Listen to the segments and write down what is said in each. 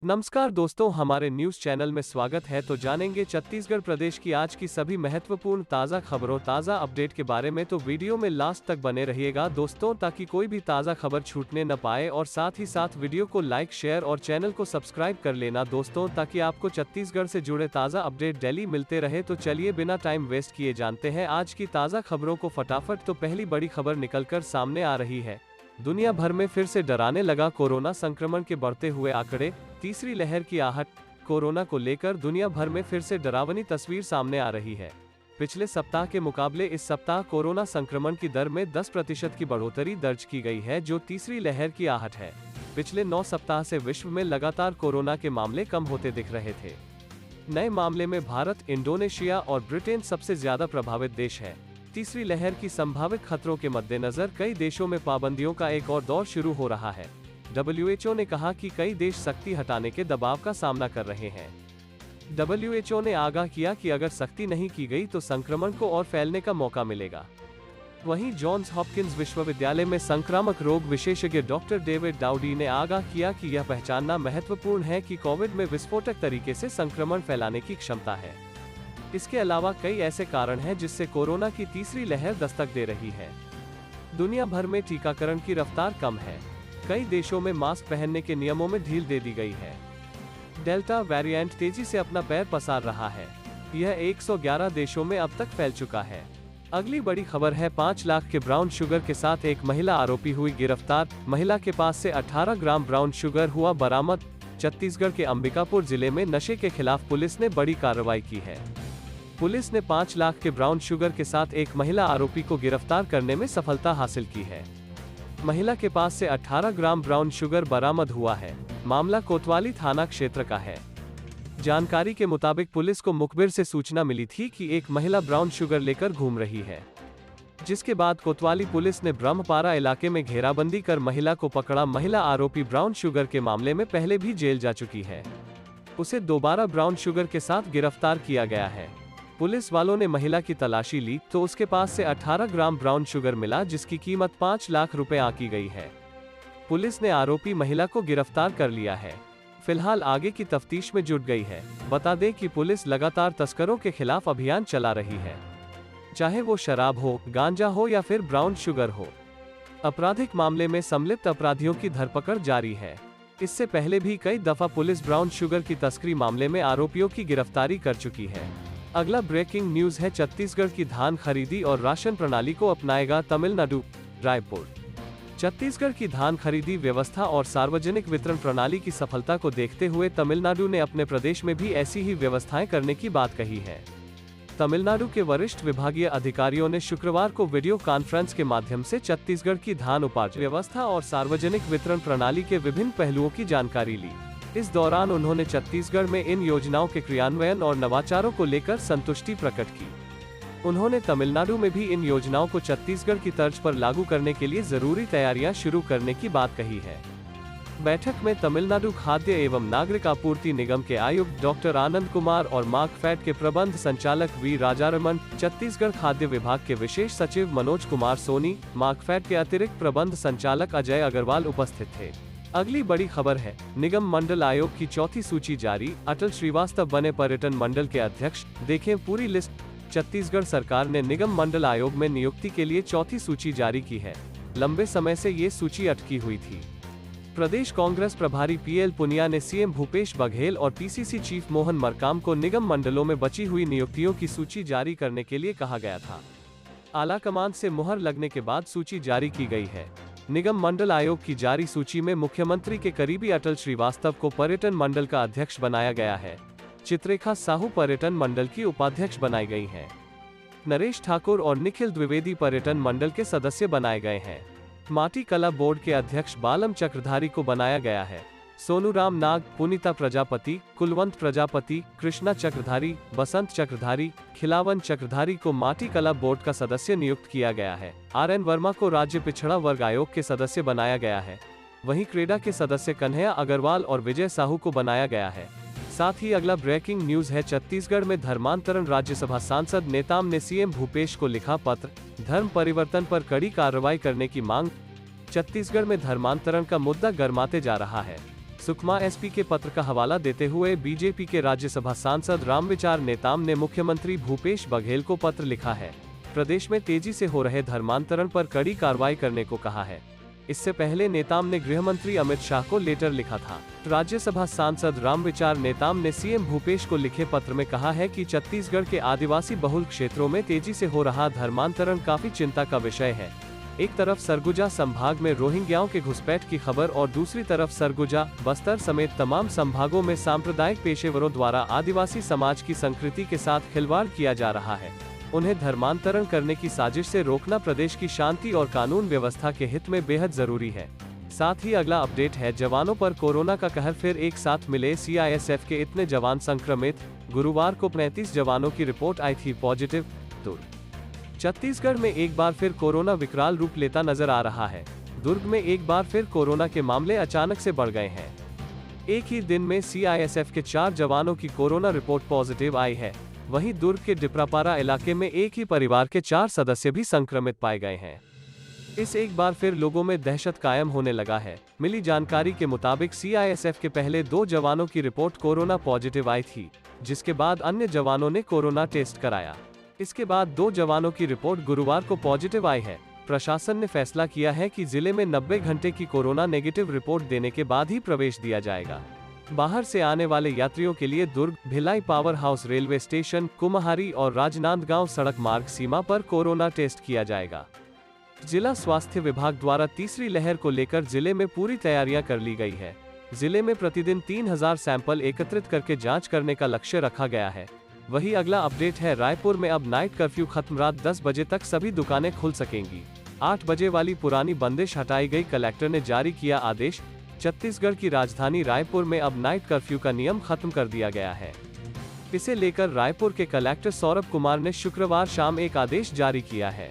नमस्कार दोस्तों, हमारे न्यूज चैनल में स्वागत है। तो जानेंगे छत्तीसगढ़ प्रदेश की आज की सभी महत्वपूर्ण ताज़ा खबरों, ताज़ा अपडेट के बारे में। तो वीडियो में लास्ट तक बने रहिएगा दोस्तों, ताकि कोई भी ताज़ा खबर छूटने न पाए। और साथ ही साथ वीडियो को लाइक, शेयर और चैनल को सब्सक्राइब कर लेना दोस्तों, ताकि आपको छत्तीसगढ़ से जुड़े ताज़ा अपडेट डेली मिलते रहे। तो चलिए बिना टाइम वेस्ट किए जानते हैं आज की ताज़ा खबरों को फटाफट। तो पहली बड़ी खबर निकलकर सामने आ रही है। दुनिया भर में फिर से डराने लगा कोरोना संक्रमण के बढ़ते हुए आंकड़े, तीसरी लहर की आहट। कोरोना को लेकर दुनिया भर में फिर से डरावनी तस्वीर सामने आ रही है। पिछले सप्ताह के मुकाबले इस सप्ताह कोरोना संक्रमण की दर में 10% की बढ़ोतरी दर्ज की गई है, जो तीसरी लहर की आहट है। पिछले 9 सप्ताह से विश्व में लगातार कोरोना के मामले कम होते दिख रहे थे। नए मामले में भारत, इंडोनेशिया और ब्रिटेन सबसे ज्यादा प्रभावित देश है। तीसरी लहर की संभावित खतरों के मद्देनजर कई देशों में पाबंदियों का एक और दौर शुरू हो रहा है। WHO ने कहा कि कई देश सख्ती हटाने के दबाव का सामना कर रहे हैं। WHO ने आगाह किया कि अगर सख्ती नहीं की गई तो संक्रमण को और फैलने का मौका मिलेगा। वहीं जॉन्स हॉपकिंस विश्वविद्यालय में संक्रामक रोग विशेषज्ञ डॉक्टर डेविड डाउडी ने आगाह किया कि यह पहचानना महत्वपूर्ण है कि कोविड में विस्फोटक तरीके से संक्रमण फैलाने की क्षमता है। इसके अलावा कई ऐसे कारण हैं जिससे कोरोना की तीसरी लहर दस्तक दे रही है। दुनिया भर में टीकाकरण की रफ्तार कम है। कई देशों में मास्क पहनने के नियमों में ढील दे दी गई है। डेल्टा वेरिएंट तेजी से अपना पैर पसार रहा है। यह 111 देशों में अब तक फैल चुका है। अगली बड़ी खबर है, 5 लाख के ब्राउन शुगर के साथ एक महिला आरोपी हुई गिरफ्तार। महिला के पास से 18 ग्राम ब्राउन शुगर हुआ बरामद। छत्तीसगढ़ के अंबिकापुर जिले में नशे के खिलाफ पुलिस ने बड़ी कार्रवाई की है। पुलिस ने 5 लाख के ब्राउन शुगर के साथ एक महिला आरोपी को गिरफ्तार करने में सफलता हासिल की है। महिला के पास से 18 ग्राम ब्राउन शुगर बरामद हुआ है। मामला कोतवाली थाना क्षेत्र का है। जानकारी के मुताबिक पुलिस को मुखबिर से सूचना मिली थी कि एक महिला ब्राउन शुगर लेकर घूम रही है, जिसके बाद कोतवाली पुलिस ने ब्रह्मपारा इलाके में घेराबंदी कर महिला को पकड़ा। महिला आरोपी ब्राउन शुगर के मामले में पहले भी जेल जा चुकी है। उसे दोबारा ब्राउन शुगर के साथ गिरफ्तार किया गया है। पुलिस वालों ने महिला की तलाशी ली तो उसके पास से 18 ग्राम ब्राउन शुगर मिला, जिसकी कीमत 5 लाख रुपए आंकी गई है। पुलिस ने आरोपी महिला को गिरफ्तार कर लिया है। फिलहाल आगे की तफ्तीश में जुट गई है। बता दें कि पुलिस लगातार तस्करों के खिलाफ अभियान चला रही है, चाहे वो शराब हो, गांजा हो या फिर ब्राउन शुगर हो। आपराधिक मामले में सम्मिलित अपराधियों की धरपकड़ जारी है। इससे पहले भी कई दफा पुलिस ब्राउन शुगर की तस्करी मामले में आरोपियों की गिरफ्तारी कर चुकी है। अगला ब्रेकिंग न्यूज है, छत्तीसगढ़ की धान खरीदी और राशन प्रणाली को अपनाएगा तमिलनाडु। रायपुर। छत्तीसगढ़ की धान खरीदी व्यवस्था और सार्वजनिक वितरण प्रणाली की सफलता को देखते हुए तमिलनाडु ने अपने प्रदेश में भी ऐसी ही व्यवस्थाएं करने की बात कही है। तमिलनाडु के वरिष्ठ विभागीय अधिकारियों ने शुक्रवार को वीडियो कॉन्फ्रेंस के माध्यम से छत्तीसगढ़ की धान उपार्जन व्यवस्था और सार्वजनिक वितरण प्रणाली के विभिन्न पहलुओं की जानकारी ली। इस दौरान उन्होंने छत्तीसगढ़ में इन योजनाओं के क्रियान्वयन और नवाचारों को लेकर संतुष्टि प्रकट की। उन्होंने तमिलनाडु में भी इन योजनाओं को छत्तीसगढ़ की तर्ज पर लागू करने के लिए जरूरी तैयारियां शुरू करने की बात कही है। बैठक में तमिलनाडु खाद्य एवं नागरिक आपूर्ति निगम के आयुक्त डॉक्टर आनंद कुमार और मार्कफेड के प्रबंध संचालक वी राजारमन, छत्तीसगढ़ खाद्य विभाग के विशेष सचिव मनोज कुमार सोनी, मार्कफेड के अतिरिक्त प्रबंध संचालक अजय अग्रवाल उपस्थित थे। अगली बड़ी खबर है, निगम मंडल आयोग की चौथी सूची जारी। अटल श्रीवास्तव बने पर्यटन मंडल के अध्यक्ष, देखें पूरी लिस्ट। छत्तीसगढ़ सरकार ने निगम मंडल आयोग में नियुक्ति के लिए चौथी सूची जारी की है। लंबे समय से ये सूची अटकी हुई थी। प्रदेश कांग्रेस प्रभारी PL पुनिया ने CM भूपेश बघेल और PCC चीफ मोहन मरकाम को निगम मंडलों में बची हुई नियुक्तियों की सूची जारी करने के लिए कहा गया था। आलाकमान से मुहर लगने के बाद सूची जारी की गई है। निगम मंडल आयोग की जारी सूची में मुख्यमंत्री के करीबी अटल श्रीवास्तव को पर्यटन मंडल का अध्यक्ष बनाया गया है। चित्रेखा साहू पर्यटन मंडल की उपाध्यक्ष बनाई गई हैं। नरेश ठाकुर और निखिल द्विवेदी पर्यटन मंडल के सदस्य बनाए गए हैं। माटी कला बोर्ड के अध्यक्ष बालम चक्रधारी को बनाया गया है। सोनूराम नाग, पुनीता प्रजापति, कुलवंत प्रजापति, कृष्णा चक्रधारी, बसंत चक्रधारी, खिलावन चक्रधारी को माटी कला बोर्ड का सदस्य नियुक्त किया गया है। RN वर्मा को राज्य पिछड़ा वर्ग आयोग के सदस्य बनाया गया है। वहीं क्रेडा के सदस्य कन्हैया अग्रवाल और विजय साहू को बनाया गया है। साथ ही अगला ब्रेकिंग न्यूज है, छत्तीसगढ़ में धर्मांतरण। राज्यसभा सांसद नेताम ने CM भूपेश को लिखा पत्र, धर्म परिवर्तन पर कड़ी कार्रवाई करने की मांग। छत्तीसगढ़ में धर्मांतरण का मुद्दा गर्माते जा रहा है। सुकमा एसपी के पत्र का हवाला देते हुए बीजेपी के राज्यसभा सांसद रामविचार नेताम ने मुख्यमंत्री भूपेश बघेल को पत्र लिखा है। प्रदेश में तेजी से हो रहे धर्मांतरण पर कड़ी कार्रवाई करने को कहा है। इससे पहले नेताम ने गृह मंत्री अमित शाह को लेटर लिखा था। राज्यसभा सांसद रामविचार नेताम ने सीएम भूपेश को लिखे पत्र में कहा है कि छत्तीसगढ़ के आदिवासी बहुल क्षेत्रों में तेजी से हो रहा धर्मांतरण काफी चिंता का विषय है। एक तरफ सरगुजा संभाग में रोहिंग्याओं के घुसपैठ की खबर और दूसरी तरफ सरगुजा, बस्तर समेत तमाम संभागों में सांप्रदायिक पेशेवरों द्वारा आदिवासी समाज की संस्कृति के साथ खिलवाड़ किया जा रहा है। उन्हें धर्मांतरण करने की साजिश से रोकना प्रदेश की शांति और कानून व्यवस्था के हित में बेहद जरूरी है। साथ ही अगला अपडेट है, जवानों पर कोरोना का कहर फिर एक साथ मिले। सीआईएसएफ के इतने जवान संक्रमित। गुरुवार को 35 जवानों की रिपोर्ट आई थी पॉजिटिव। छत्तीसगढ़ में एक बार फिर कोरोना विकराल रूप लेता नजर आ रहा है। दुर्ग में एक बार फिर कोरोना के मामले अचानक से बढ़ गए हैं। एक ही दिन में सीआईएसएफ के 4 जवानों की कोरोना रिपोर्ट पॉजिटिव आई है। वहीं दुर्ग के डिपरापारा इलाके में एक ही परिवार के 4 सदस्य भी संक्रमित पाए गए हैं। इस एक बार फिर लोगों में दहशत कायम होने लगा है। मिली जानकारी के मुताबिक सीआईएसएफ के पहले 2 जवानों की रिपोर्ट कोरोना पॉजिटिव आई थी, जिसके बाद अन्य जवानों ने कोरोना टेस्ट कराया। इसके बाद 2 जवानों की रिपोर्ट गुरुवार को पॉजिटिव आई है। प्रशासन ने फैसला किया है कि जिले में 90 घंटे की कोरोना नेगेटिव रिपोर्ट देने के बाद ही प्रवेश दिया जाएगा। बाहर से आने वाले यात्रियों के लिए Durg, Bhilai power house railway station, Kumhari और राजनांदगांव सड़क मार्ग सीमा पर कोरोना टेस्ट किया जाएगा। जिला स्वास्थ्य विभाग द्वारा तीसरी लहर को लेकर जिले में पूरी तैयारियां कर ली गई है। जिले में प्रतिदिन 3000 सैंपल एकत्रित करके जांच करने का लक्ष्य रखा गया है। वही अगला अपडेट है, रायपुर में अब नाइट कर्फ्यू खत्म। रात 10 बजे तक सभी दुकानें खुल सकेंगी। 8 बजे वाली पुरानी बंदिश हटाई गई। कलेक्टर ने जारी किया आदेश। छत्तीसगढ़ की राजधानी रायपुर में अब नाइट कर्फ्यू का नियम खत्म कर दिया गया है। इसे लेकर रायपुर के कलेक्टर सौरभ कुमार ने शुक्रवार शाम एक आदेश जारी किया है।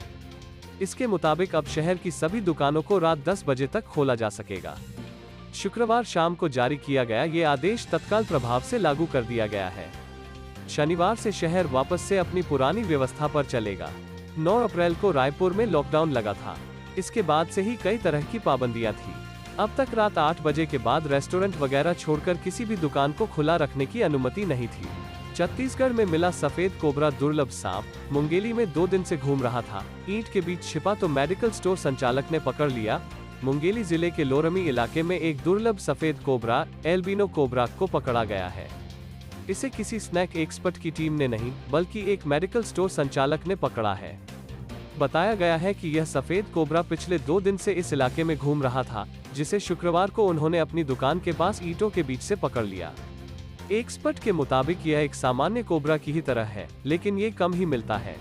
इसके मुताबिक अब शहर की सभी दुकानों को रात 10 बजे तक खोला जा सकेगा। शुक्रवार शाम को जारी किया गया ये आदेश तत्काल प्रभाव से लागू कर दिया गया है। शनिवार से शहर वापस से अपनी पुरानी व्यवस्था पर चलेगा। 9 अप्रैल को रायपुर में लॉकडाउन लगा था। इसके बाद से ही कई तरह की पाबंदियां थी। अब तक रात 8 बजे के बाद रेस्टोरेंट वगैरह छोड़कर किसी भी दुकान को खुला रखने की अनुमति नहीं थी। छत्तीसगढ़ में मिला सफेद कोबरा दुर्लभ सांप। मुंगेली में 2 दिन से घूम रहा था। ईंट के बीच छिपा तो मेडिकल स्टोर संचालक ने पकड़ लिया। मुंगेली जिले के लोरमी इलाके में एक दुर्लभ सफेद कोबरा एल्बिनो कोबरा को पकड़ा गया है। इसे किसी स्नैक एक्सपर्ट की टीम ने नहीं, बल्कि एक मेडिकल स्टोर संचालक ने पकड़ा है। बताया गया है कि यह सफेद कोबरा पिछले 2 दिन से इस इलाके में घूम रहा था, जिसे शुक्रवार को उन्होंने अपनी दुकान के पास ईंटों के बीच से पकड़ लिया। एक्सपर्ट के मुताबिक यह एक सामान्य कोबरा की ही तरह है, लेकिन ये कम ही मिलता है।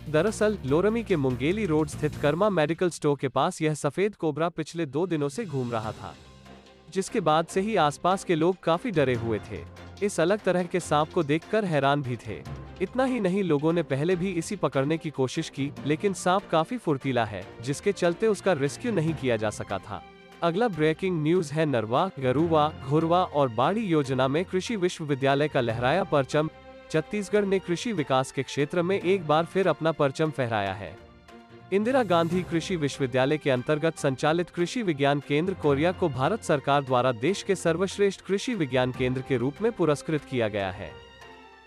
दरअसल लोरमी के मुंगेली रोड स्थित कर्मा मेडिकल स्टोर के पास यह सफेद कोबरा पिछले 2 दिनों से घूम रहा था, जिसके बाद से ही आसपास के लोग काफी डरे हुए थे। इस अलग तरह के सांप को देखकर हैरान भी थे। इतना ही नहीं, लोगों ने पहले भी इसी पकड़ने की कोशिश की, लेकिन सांप काफी फुर्तीला है, जिसके चलते उसका रेस्क्यू नहीं किया जा सका था। अगला ब्रेकिंग न्यूज है, नरवा, गरुवा, घुरवा और बाड़ी योजना में कृषि विश्वविद्यालय का लहराया परचम। छत्तीसगढ़ ने कृषि विकास के क्षेत्र में एक बार फिर अपना परचम फहराया है। इंदिरा गांधी कृषि विश्वविद्यालय के अंतर्गत संचालित कृषि विज्ञान केंद्र कोरिया को भारत सरकार द्वारा देश के सर्वश्रेष्ठ कृषि विज्ञान केंद्र के रूप में पुरस्कृत किया गया है।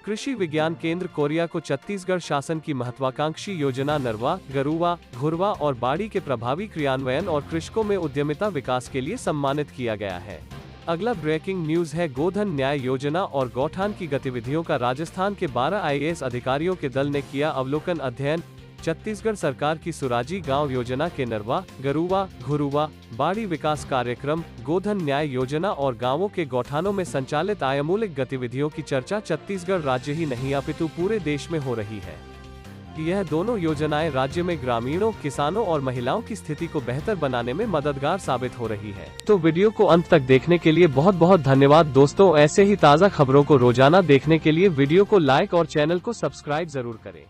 कृषि विज्ञान केंद्र कोरिया को छत्तीसगढ़ शासन की महत्वाकांक्षी योजना नरवा, गरुवा, घुरवा और बाड़ी के प्रभावी क्रियान्वयन और कृषकों में उद्यमिता विकास के लिए सम्मानित किया गया है। अगला ब्रेकिंग न्यूज है, गोधन न्याय योजना और गौठान की गतिविधियों का राजस्थान के 12 IAS अधिकारियों के दल ने किया अवलोकन अध्ययन। छत्तीसगढ़ सरकार की सुराजी गांव योजना के नरवा, गरुवा, घुरुवा, बाड़ी विकास कार्यक्रम, गोधन न्याय योजना और गांवों के गौठानों में संचालित आयमूलिक गतिविधियों की चर्चा छत्तीसगढ़ राज्य ही नहीं अपितु पूरे देश में हो रही है। यह दोनों योजनाएं राज्य में ग्रामीणों, किसानों और महिलाओं की स्थिति को बेहतर बनाने में मददगार साबित हो रही है। तो वीडियो को अंत तक देखने के लिए बहुत बहुत धन्यवाद दोस्तों। ऐसे ही ताज़ा खबरों को रोजाना देखने के लिए वीडियो को लाइक और चैनल को सब्सक्राइब जरूर करें।